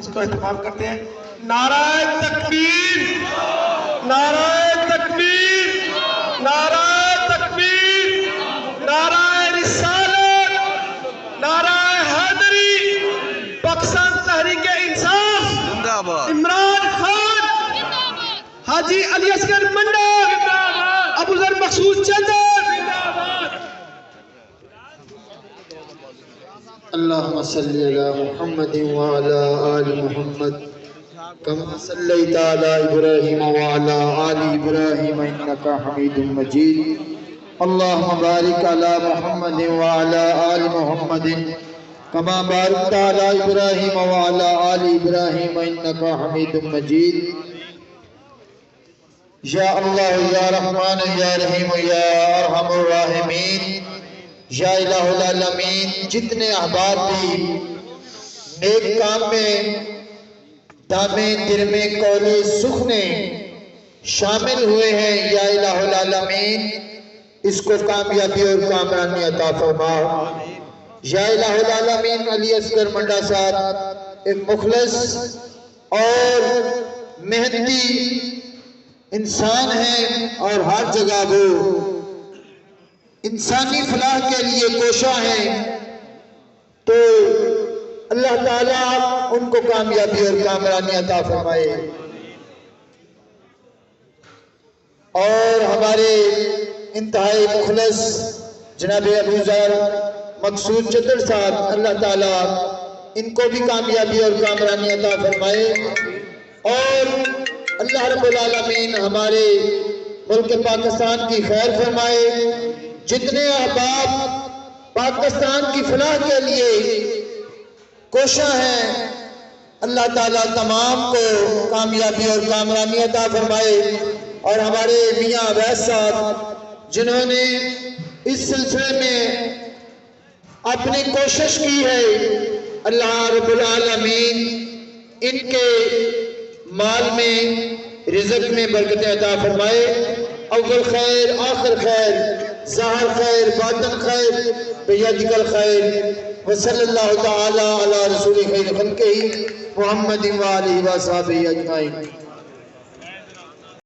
اس کو اہتمام کرتے ہیں. نعرہ تکبیر، نعرہ تکبیر، نعرہ تکبیر، نعرہ رسالت، نعرہ حیدری، پاکستان تحریک انصاف، عمران خان، حاجی علی اصغر منڈا، ابو ذر مقصود چندر. اللهم صل على محمد وعلى آل محمد كما صليت على إبراهيم وعلى آل إبراهيم إنك حميد مجيد. اللهم بارك على محمد وعلى آل محمد كما باركت على إبراهيم وعلى آل إبراهيم إنك حميد مجيد. يا الله يا رحمن يا رحيم يا أرحم الراحمين یا الہ العالمین، جتنے احباب بھی نیک کام میں دامے درمے قولے سخنے شامل ہوئے ہیں، یا الہ العالمین اس کو کامیابی اور کامرانی عطا فرما. یا الہ العالمین علی اصغر منڈا صاحب ایک مخلص اور محنتی انسان ہیں اور ہر جگہ وہ انسانی فلاح کے لیے کوشاں ہیں، تو اللہ تعالیٰ ان کو کامیابی اور کامرانی عطا فرمائے. اور ہمارے انتہائی مخلص جناب ابو ذر مقصود چندر صاحب، اللہ تعالیٰ ان کو بھی کامیابی اور کامرانی عطا فرمائے. اور اللہ رب العالمین ہمارے ملک پاکستان کی خیر فرمائے. جتنے احباب پاکستان کی فلاح کے لیے کوشاں ہیں، اللہ تعالیٰ تمام کو کامیابی اور کامرانی عطا فرمائے. اور ہمارے میاں عویس صاحب جنہوں نے اس سلسلے میں اپنی کوشش کی ہے، اللہ رب العالمین ان کے مال میں رزق میں برکت عطا فرمائے. اول خیر آخر خیر ظاہر خیر باطن خیر بیدک الخیر. وصلی اللہ تعالی علی رسول خیر خلقہ محمد و آلہ و صحابہ اجمعین.